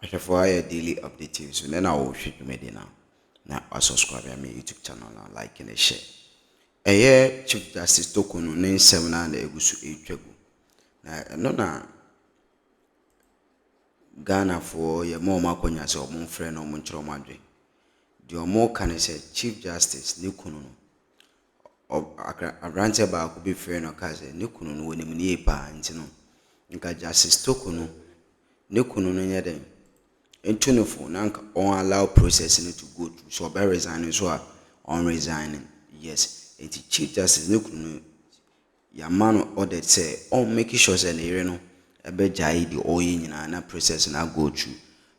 For your daily update, so then I will shoot you media now. Now, I subscribe to my YouTube channel and like and share. A year Chief Justice Torkono name 7 and Egusu 8 na no na Ghana for your more makonya so mon friend or mon chro madwe. The more can say Chief Justice Newz or Abrante ba could be friend or kaze Newz no when ni pa ntino. Nka Justice Torkono Newz no nyede Entunefo nanka on allow processing to go through. So by resigning so on resigning. Yes. It's Chief Justice Newz your man ordered say on making sure say no a bed jai the oil in process and I go through.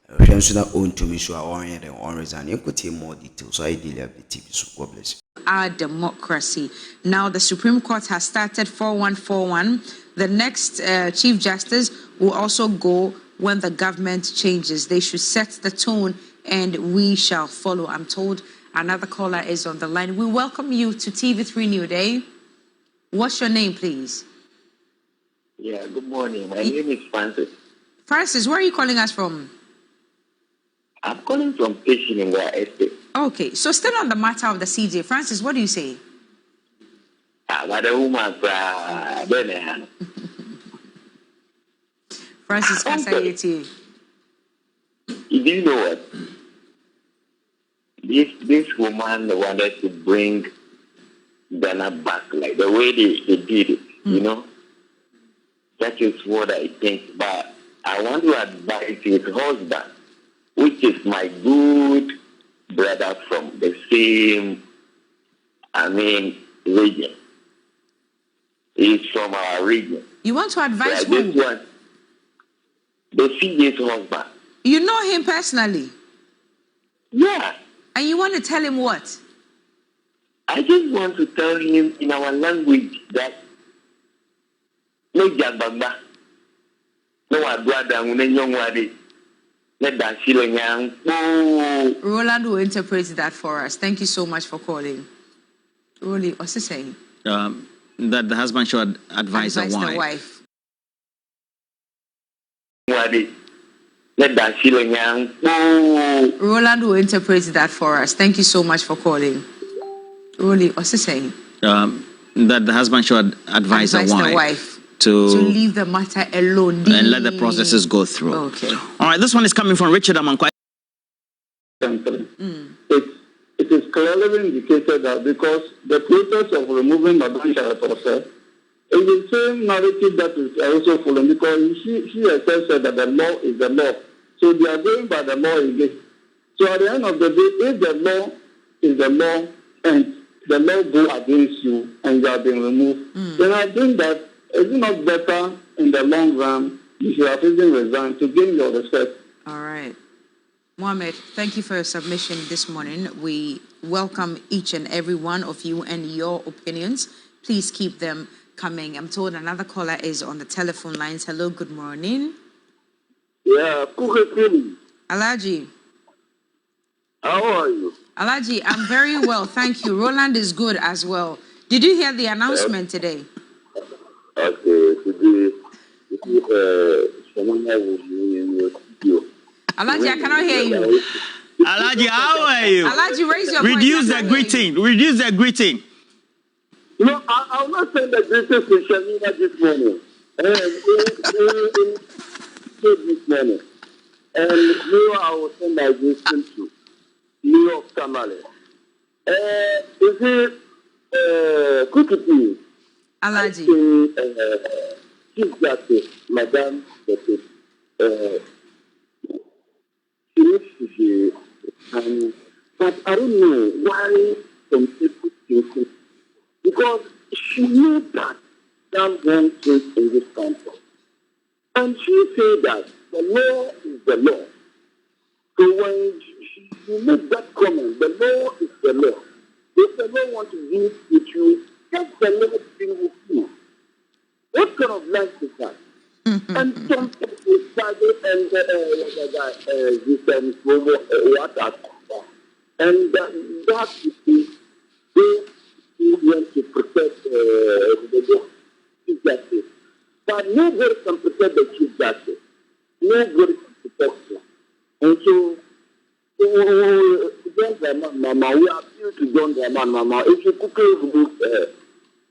That own to me so on resign. You could take more details. So I deal with the TV. So God bless you. Our democracy. Now the Supreme Court has started 4141. The next Chief Justice will also go when the government changes. They should set the tone and we shall follow. I'm told another caller is on the line. We welcome you to TV3 New Day. What's your name, please? Yeah, good morning. My name is Francis. Francis, where are you calling us from? I'm calling from Kesi in where estate. Okay, so still on the matter of the CJ. Francis, what do you say? Francis, can say it to you. Do you know what? This woman wanted to bring Ghana back, like the way they did it, you know? That is what I think. But I want to advise his husband, which is my good brother from the same, region. He's from our region. You want to advise who? The CJ's husband. You know him personally? Yeah. And you want to tell him what? I just want to tell him in our language that no jababa, no brother, no young lady, let that shilling young. Roland will interpret that for us. Thank you so much for calling. Rolly, what's he saying? That the husband should advise the wife. Let that shilling young. Roland will interpret that for us. Thank you so much for calling. Rolly, what's he saying? That the husband should advise the wife to leave the matter alone and let the processes go through. Okay. All right, this one is coming from Richard Amankwa. It is clearly indicated that because the process of removing Madam Sharatose is the same narrative that is also following, because she herself said that the law is the law. So they are going by the law again. So at the end of the day, if the law is the law and the law go against you and you have been removed, then I think that is it not better in the long run you should have even resigned to gain your respect. All right. Mohammed, thank you for your submission this morning. We welcome each and every one of you and your opinions. Please keep them coming. I'm told another caller is on the telephone lines. Hello, good morning. Yeah, Alaji. How are you? Alaji, I'm very well, thank you. Roland is good as well. Did you hear the announcement today? Okay, today, someone will be in your studio. Alaji, I cannot hear you. Alaji, how are you? Alaji, raise your voice. Reduce the greeting. Reduce the greeting. No, I will not send the greetings to Shamina this morning. This morning. And now I will send my greetings to New York Tamale. Is it Kutupi? Alaji. Chief Justice, Madam Justice. But I don't know why some people think it. Because she knew that that wrong place in this country. And she said that the law is the law. So when she made that comment, the law is the law. If the law wants to deal with you, let the law deal with you. What kind of life is that? And some people started and that is they want to protect the Chief Justice. But nobody can protect the Chief Justice. Nobody can protect him. And so, John Dramani Mama, we appeal to John Dramani Mama. If you could remove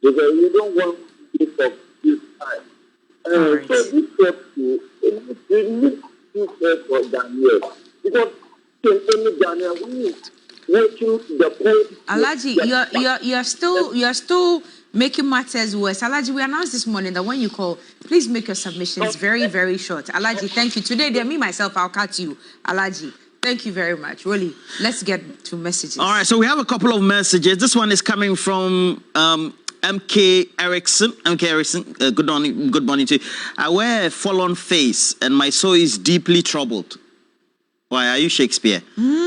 because we don't want to talk this time. Right. So this step to we need to step for Daniel. Because any Daniel, we need working the point. Alaji, you're still making matters worse. Alaji, we announced this morning that when you call, please make your submissions very, very short. Alaji, thank you. Today, me myself, I'll cut you. Alaji, thank you very much. Really, let's get to messages. All right, so we have a couple of messages. This one is coming from MK Erickson. Good morning to you. I wear a fallen face and my soul is deeply troubled. Why are you Shakespeare?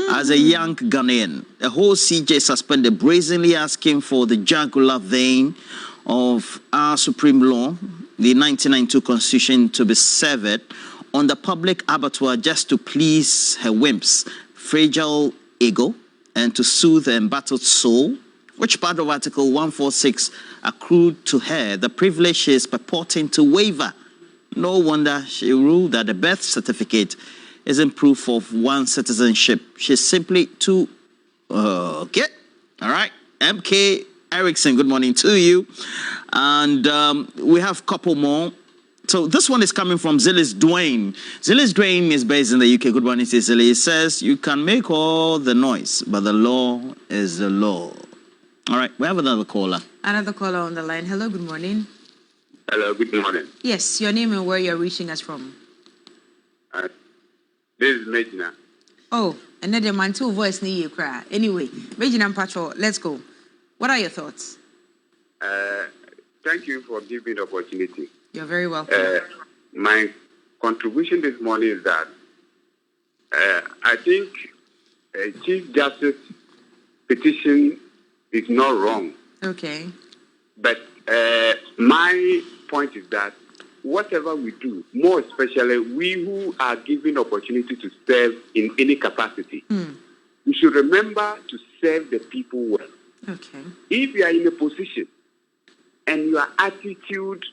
As a young Ghanaian, the whole CJ suspended, brazenly asking for the jugular vein of our supreme law, the 1992 Constitution, to be severed on the public abattoir just to please her whim's fragile ego and to soothe her embattled soul. Which part of Article 146 accrued to her the privilege she is purporting to waiver? No wonder she ruled that the birth certificate isn't proof of one's citizenship. She's simply too... okay. All right. MK Erickson, good morning to you. And we have a couple more. So this one is coming from Zillis Dwayne. Zillis Dwayne is based in the UK. Good morning to Zillis. He says, you can make all the noise, but the law is the law. All right. We have another caller. Another caller on the line. Hello, good morning. Hello, good morning. Yes, your name and where you're reaching us from. This is Medina. Oh, and then the man too voice near you cry. Anyway, Medina Patrol, let's go. What are your thoughts? Thank you for giving me the opportunity. You're very welcome. My contribution this morning is that I think Chief Justice petition is not wrong. Okay. But my point is that whatever we do, more especially we who are given opportunity to serve in any capacity, we should remember to serve the people well. Okay. If you are in a position and your attitude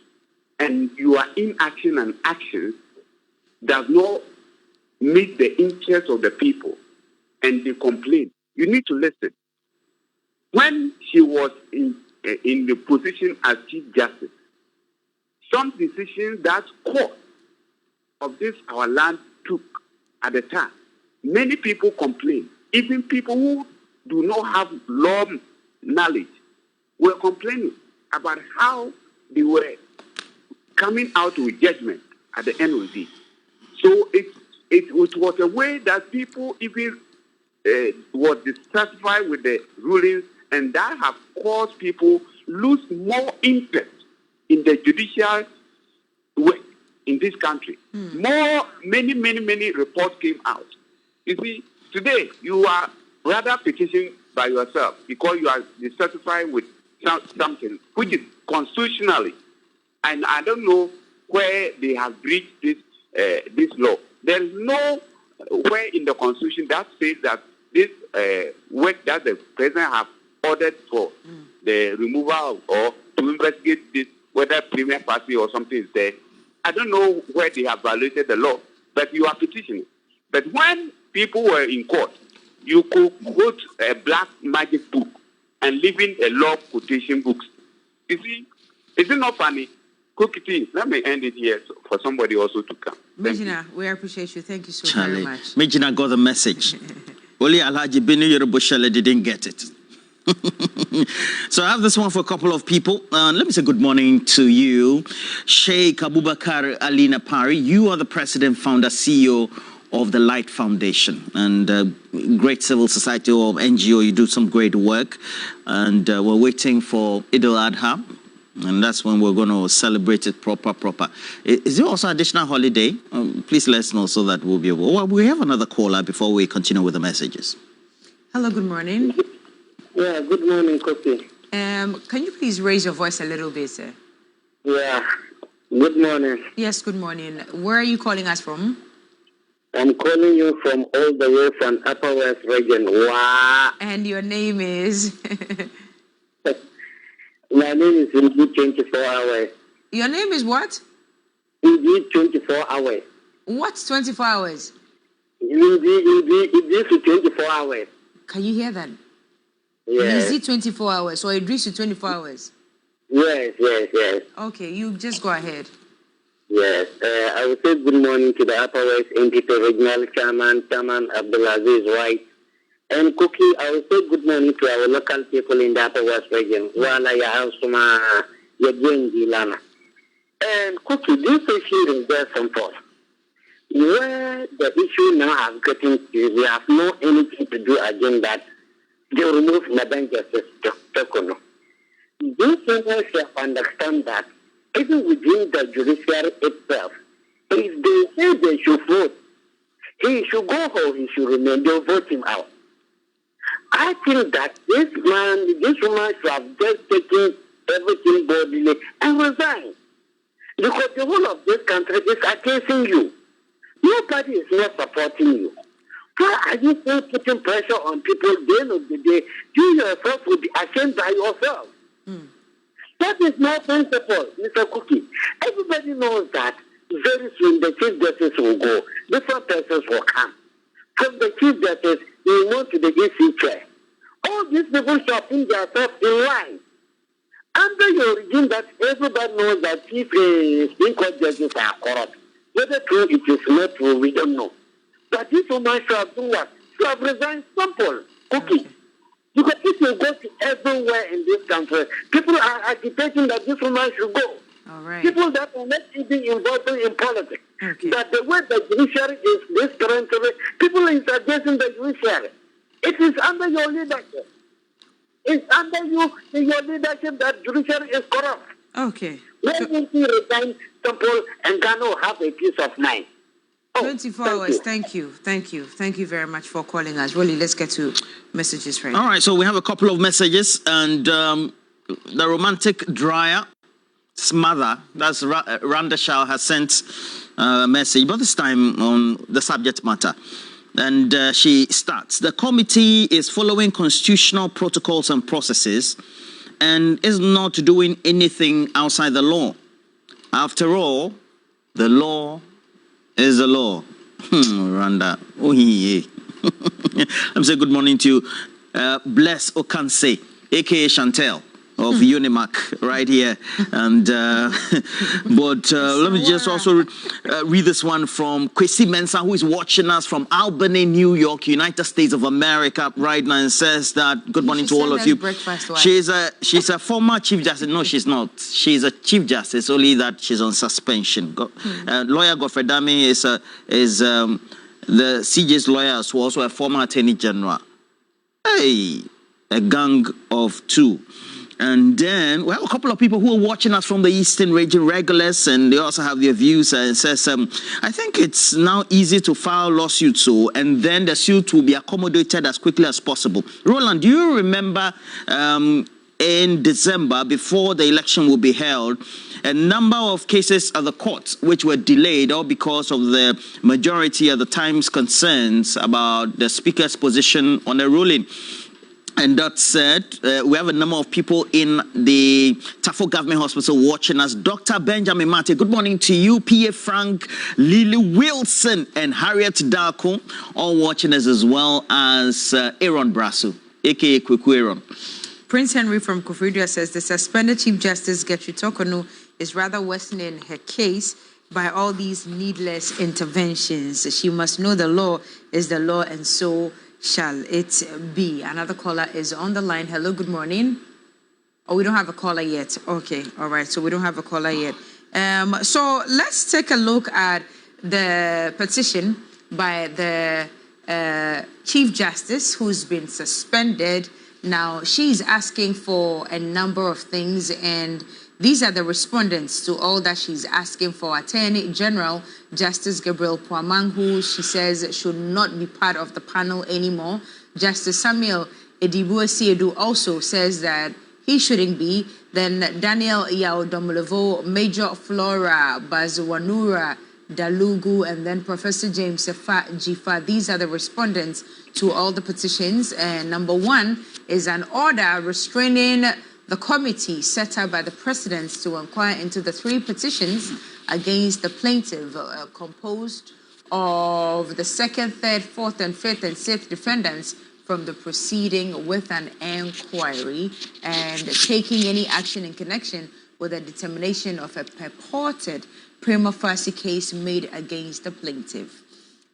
and your inaction and actions does not meet the interests of the people and they complain, you need to listen. When she was in the position as Chief Justice, some decisions that court of this our land took at the time, many people complained. Even people who do not have law knowledge were complaining about how they were coming out with judgment at the end of it. So it was a way that people even were dissatisfied with the rulings, and that have caused people lose more interest in the judicial work in this country. Many reports came out. You see, today you are rather petitioning by yourself because you are dissatisfied with something which is constitutionally, and I don't know where they have breached this law. There is no where in the Constitution that says that this work that the president has ordered for the removal or to investigate this, whether premier party or something is there. I don't know where they have violated the law, but you are petitioning. But when people were in court, you could quote a black magic book and leave in a law quotation books. You see, is it not funny? Cookity. Let me end it here for somebody also to come. Medina, we appreciate you. Thank you so very much. Medina got the message. Only Alhaji Binu Yorubushele didn't get it. So I have this one for a couple of people. Let me say good morning to you, Sheikh Abubakar Alina Pari. You are the president, founder, CEO of the Light Foundation and great civil society or NGO. You do some great work, and we're waiting for Eid al-Adha, and that's when we're going to celebrate it proper. Is there also additional holiday? Please let us know so that we'll be able. Well, we have another caller before we continue with the messages. Hello, good morning. Yeah, good morning, Kofi. Can you please raise your voice a little bit, sir? Yeah, good morning. Yes, good morning. Where are you calling us from? I'm calling you from all the way from Upper West region. Wow. And your name is? My name is Indeed 24 Hours. Your name is what? Indeed 24 Hours. What 24 hours? It is 24 hours. Can you hear that? Yes. Is it 24 hours or Idris to 24 hours? Yes. Okay, you just go ahead. Yes. I will say good morning to the Upper West NDP Regional Chairman Abdulaziz White. And Cookie, I will say good morning to our local people in the Upper West region. Wala ya Hausuma Yajengi Lana. And Cookie, this issue is very simple. Where the issue now has gotten to, we have no anything to do against that. They remove Madam Justice Torkono. These people should understand that even within the judiciary itself, if they say they should vote, he should go or he should remain, they'll vote him out. I think that this woman should have just taken everything bodily and resign. Because the whole of this country is against you. Nobody is not supporting you. Why are you still putting pressure on people at the end of the day? You yourself will be ashamed by yourself. That is my principle, Mr. Cookie. Everybody knows that very soon the Chief Justice will go. Different persons will come. From the Chief Justice, he will move to the EC chair. All these people shall put themselves in line. Under your regime, that everybody knows that Chief Supreme Court judges are corrupt. Whether true it is not true, we don't know. But this woman should have done what? Should have resigned. Simple. Cookie. Because if you go to everywhere in this country, people are agitating that this woman should go. All right. People that are not even involved in politics. Okay. But the way the judiciary is this currently, people are suggesting the judiciary. It is under your leadership. It's under your leadership that judiciary is corrupt. Okay. When will you resign, simple, and Ghana have a peace of mind? 24 hours. Thank you very much for calling us. Really, let's get to messages right now. All right, so we have a couple of messages, and the romantic dryer, mother, that's Randa Shah, has sent a message, but this time on the subject matter. And she starts, the committee is following constitutional protocols and processes and is not doing anything outside the law. After all, the law is the law. Randa. Oh, yeah. I'm saying good morning to you. Bless Okanse, a.k.a. Chantel of Unimac, right here. And but let me just also read this one from Kesi Mensa, who is watching us from Albany, New York, United States of America, right now, and says that good morning to all of you. She's a former Chief Justice. No, she's not. She's a Chief Justice, only that she's on suspension. Lawyer Godfrey Dami is the CJ's lawyer, who also a former Attorney General. Hey, a gang of two. And then we have a couple of people who are watching us from the Eastern region, regulars, and they also have their views. And it says, I think it's now easy to file lawsuits, and then the suit will be accommodated as quickly as possible. Roland, do you remember in December, before the election will be held, a number of cases at the courts which were delayed, all because of the majority at the time's concerns about the Speaker's position on the ruling? And that said, we have a number of people in the Tafo Government Hospital watching us. Dr. Benjamin Mate, good morning to you. P.A. Frank, Lily Wilson, and Harriet Darko, all watching us, as well as Aaron Brasso, a.k.a. Kweku Aaron. Prince Henry from Kofridua says the suspended Chief Justice Getri Torkono is rather worsening her case by all these needless interventions. She must know the law is the law, and so shall it be. Another caller is on the line. Hello, good morning. Oh, we don't have a caller yet. Okay, all right. So we don't have a caller yet. So let's take a look at the petition by the Chief Justice who's been suspended. Now, she's asking for a number of things, and these are the respondents to all that she's asking for. Attorney General Justice Gabriel Puamang, who she says should not be part of the panel anymore. Justice Samuel Edibu-Esiedu also says that he shouldn't be. Then Daniel Yao-Domolevo, Major Flora Bazuwanura Dalugu, and then Professor James Jifa. These are the respondents to all the petitions. And number one is an order restraining the committee set up by the president to inquire into the 3 petitions against the plaintiff, composed of the second, third, fourth, and fifth, and sixth defendants from the proceeding with an inquiry and taking any action in connection with the determination of a purported prima facie case made against the plaintiff.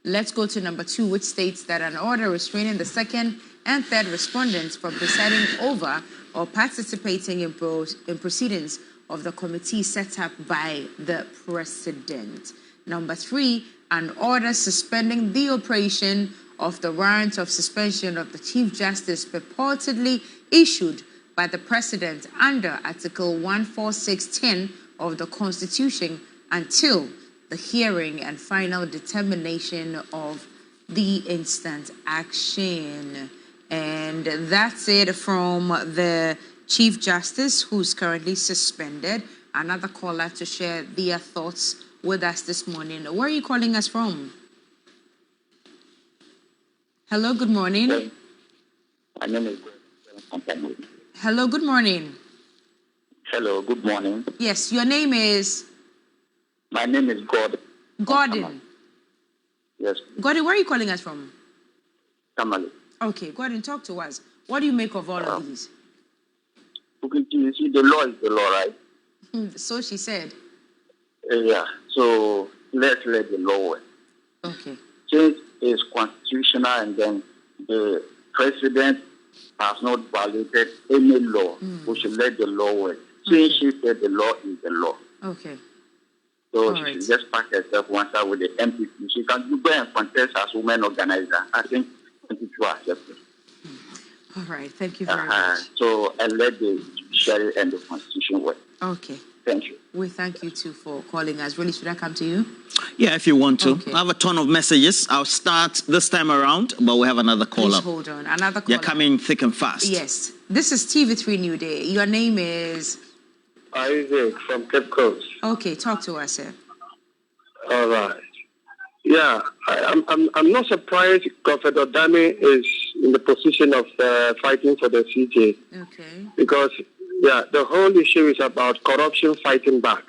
Let's go to number 2, which states that an order restraining the second and third respondents from presiding over or participating in proceedings of the committee set up by the president. Number 3, an order suspending the operation of the warrant of suspension of the Chief Justice purportedly issued by the President under Article 146(10) of the Constitution until the hearing and final determination of the instant action. And that's it from the Chief Justice, who's currently suspended. Another caller to share their thoughts with us this morning. Where are you calling us from? Hello, good morning. My name is. Hello, good morning. Hello, good morning. Yes, your name is? My name is Gordon. Yes. Gordon, where are you calling us from? Tamale. Okay, Gordon, talk to us. What do you make of all of these? Okay, you see, the law is the law, right? So she said. Yeah, so let's let the law work. Okay. Since it's constitutional and then the president has not violated any law, we should let the law work. Since she said the law is the law. Okay. So All she right. should just pack herself once out with the MPP. She can go and contest as women organizer. I think 22 accepted. All right, thank you very much. So I let the judiciary and the constitution work. Okay. Thank you. We thank you too for calling us. Really, should I come to you? Yeah, if you want to. Okay. I have a ton of messages. I'll start this time around, but we have another caller. Please hold on. Another caller. You're coming thick and fast. Yes. This is TV3 New Day. Your name is? Isaac from Cape Coast. Okay, talk to us, sir. All right. Yeah, I'm not surprised Governor Dami is in the position of fighting for the CJ. Okay. Because, yeah, the whole issue is about corruption fighting back.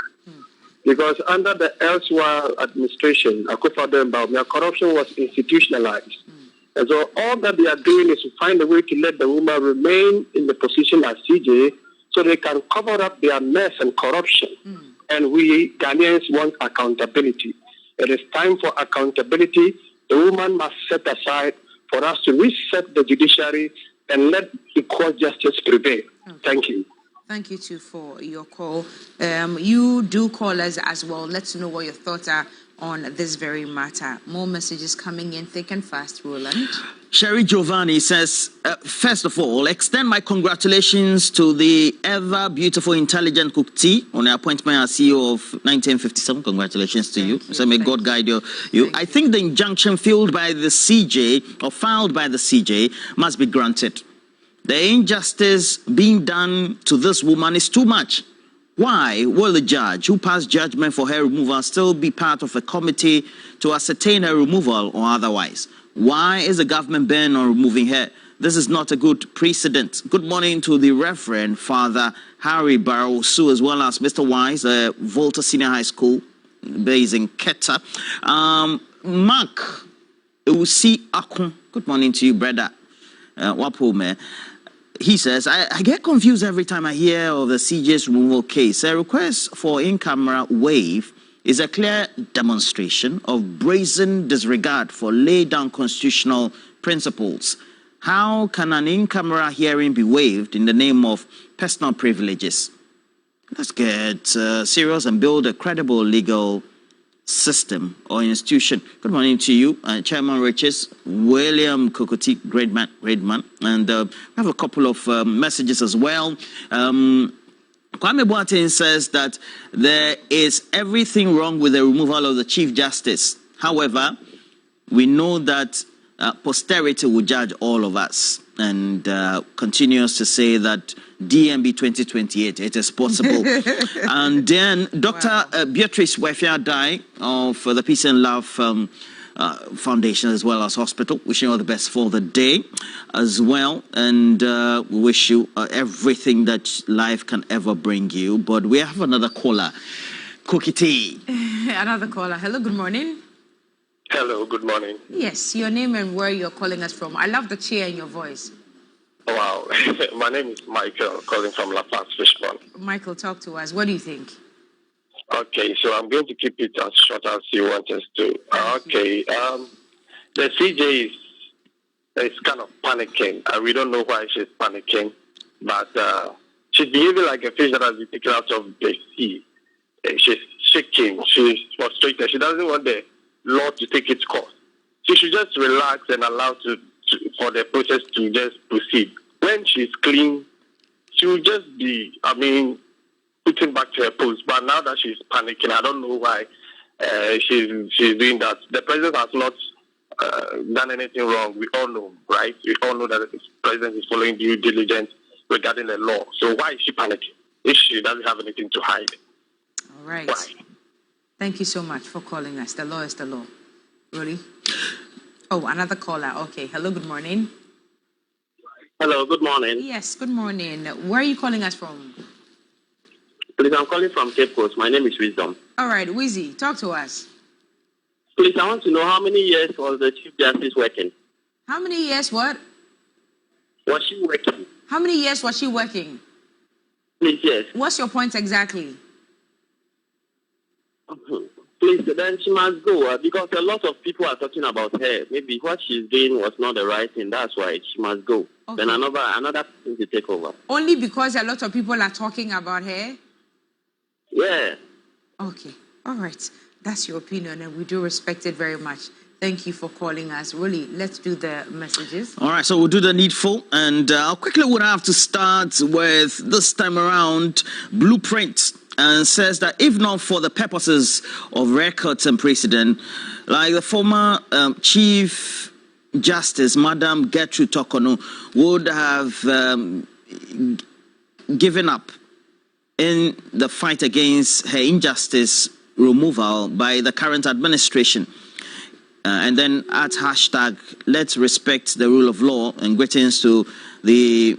Because under the elsewhere administration, corruption was institutionalized. And so all that they are doing is to find a way to let the woman remain in the position as CJ so they can cover up their mess and corruption. And we Ghanaians want accountability. It is time for accountability. The woman must set aside for us to reset the judiciary and let equal justice prevail. Okay. Thank you. Thank you too for your call. You do call us as well. Let's know what your thoughts are on this very matter. More messages coming in thick and fast, Roland. Sherry Giovanni says, first of all, extend my congratulations to the ever beautiful, intelligent Kukti on the appointment as CEO of 1957. Congratulations to you. So may God guide you. I think the injunction filed by the CJ or filed by the CJ must be granted. The injustice being done to this woman is too much. Why will the judge who passed judgment for her removal still be part of a committee to ascertain her removal or otherwise? Why is the government bent on removing her? This is not a good precedent. Good morning to the Reverend Father Harry Barrow-Su, as well as Mr. Wise, Volta Senior High School, based in Keta. Mark Usi Akun, good morning to you, brother. Wapo, he says, I get confused every time I hear of the CJ's removal case. A request for in-camera waive is a clear demonstration of brazen disregard for laid-down constitutional principles. How can an in-camera hearing be waived in the name of personal privileges? Let's get serious and build a credible legal system or institution. Good morning to you, Chairman Riches, William Kokoti, great man. And we have a couple of messages as well. Kwame Boateng says that there is everything wrong with the removal of the Chief Justice. However, we know that posterity will judge all of us, and continues to say that DMB 2028, it is possible. And then Dr. Beatrice Wefia-Dai of the Peace and Love Foundation, as well as hospital, wishing you all the best for the day as well. And we wish you everything that life can ever bring you. But we have another caller, Cookie T. Another caller. Hello, good morning. Hello, good morning. Yes, your name and where you're calling us from. I love the cheer in your voice. Wow. My name is Michael, calling from La Paz, Fishbone. Michael, talk to us. What do you think? Okay, so I'm going to keep it as short as you want us to. Okay, the CJ is kind of panicking. We don't know why she's panicking, but she's behaving like a fish that has been taken out of the sea. She's shaking. She's frustrated. She doesn't want the law to take its course. She should just relax and allow for the process to just proceed. When she's clean, she will just be, putting back to her post. But now that she's panicking, I don't know why she's doing that. The president has not done anything wrong. We all know, right? We all know that the president is following due diligence regarding the law. So why is she panicking if she doesn't have anything to hide? All right. Why? Thank you so much for calling us. The law is the law. Really? Oh, another caller. Okay. Hello, good morning. Hello, good morning. Yes, good morning. Where are you calling us from? Please, I'm calling from Cape Coast. My name is Wisdom. All right, Wizzy, talk to us. Please, I want to know how many years was the Chief Justice working? How many years, what? Was she working? How many years was she working? Please, yes. What's your point exactly? Please, then she must go because a lot of people are talking about her. Maybe what she's doing was not the right thing. That's why she must go. Okay. Then another person to take over. Only because a lot of people are talking about her? Yeah. Okay. All right. That's your opinion, and we do respect it very much. Thank you for calling us. Really, let's do the messages. All right, so we'll do the needful, and I quickly would have to start with this time around Blueprint, and says that if not for the purposes of records and precedent, like the former Chief Justice, Madam Gertrude Torkono, would have given up in the fight against her injustice removal by the current administration. And then at hashtag, let's respect the rule of law, and greetings to the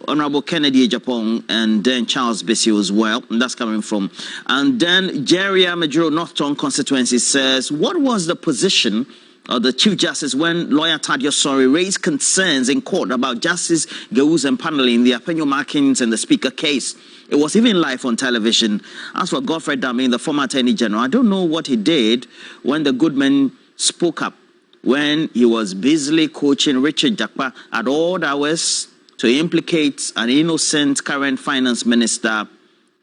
Honorable Kennedy Japong and then Charles Bissell as well. And that's coming from. And then Jerry Amejuro, Northton constituency, says, what was the position of the Chief Justice when lawyer Tadio Sori raised concerns in court about Justice Gewu's empaneling the Apenyo Markins and the Speaker case? It was even live on television. As for Godfrey Dame, the former Attorney General, I don't know what he did when the good man spoke up when he was busily coaching Richard Jakpa at all hours to implicate an innocent current finance minister,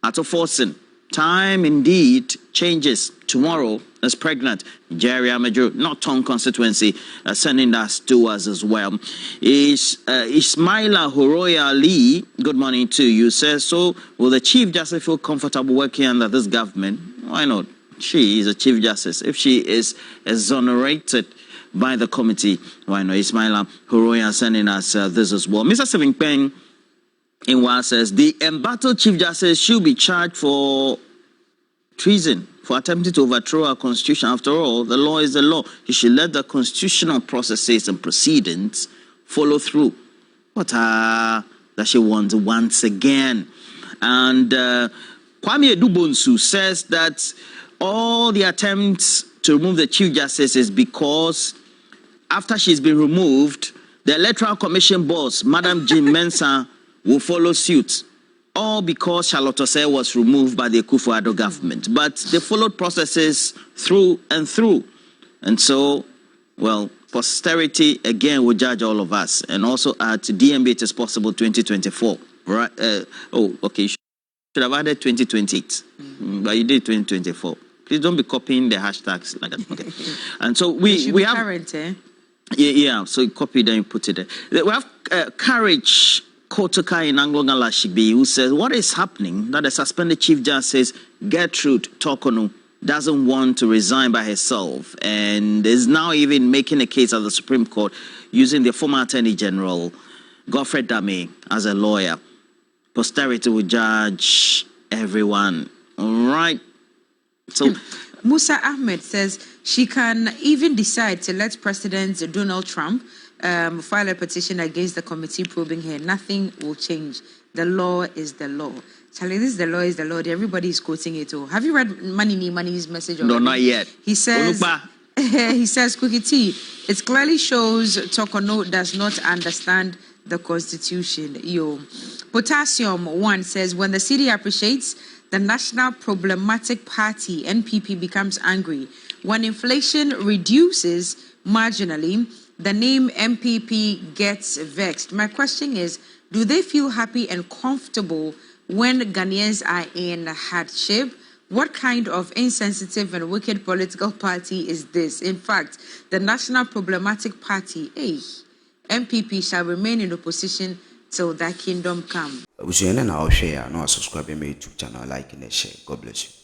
Ato Forson. Time indeed changes. Tomorrow is pregnant. Jerry Amejuro, Northton constituency, sending us to us as well. Ismaila Horoya Ali, good morning to you, says, so will the Chief Justice feel comfortable working under this government? Why not? She is a Chief Justice. If she is exonerated by the committee, why not? Ismaila Horoya sending us this as well. Mr. Seving Peng Inwa says, the embattled Chief Justice should be charged for treason, for attempting to overthrow our constitution. After all, the law is the law. He should let the constitutional processes and proceedings follow through. What does she want once again? And Kwame Edubonsu says that all the attempts to remove the Chief Justice is because after she's been removed, the Electoral Commission boss, Madam Jean Mensah, will follow suit. All because Charlotte Osei was removed by the Akufo-Addo government. But they followed processes through and through. And so, well, posterity again will judge all of us. And also at DMB, it is possible 2024. Right? Okay. You should have added 2028. But you did 2024. Please don't be copying the hashtags like that. Okay. And so we have current, eh? Yeah. So you copy, then you put it there. We have Courage Kotoka in Anglongala Shibi, who says, what is happening that the suspended Chief Justice Gertrude Torkono doesn't want to resign by herself and is now even making a case at the Supreme Court using the former Attorney General Godfrey Dame as a lawyer. Posterity will judge everyone. All right. So Musa Ahmed says she can even decide to let President Donald Trump file a petition against the committee probing her. Nothing will change. The law is the law. Charlie, this the law is the law. Everybody is quoting it. Oh, have you read Money's message already? No, not yet. He says, He says, Quickie T, it clearly shows Torkono does not understand the constitution. Potassium 1 says, when the city appreciates, the National Problematic Party, NPP, becomes angry. When inflation reduces marginally, the name MPP gets vexed. My question is, do they feel happy and comfortable when Ghanaians are in hardship? What kind of insensitive and wicked political party is this? In fact, the National Problematic Party, MPP, shall remain in opposition till that kingdom come. Now share, no subscribe to my YouTube channel, like and share. God bless you.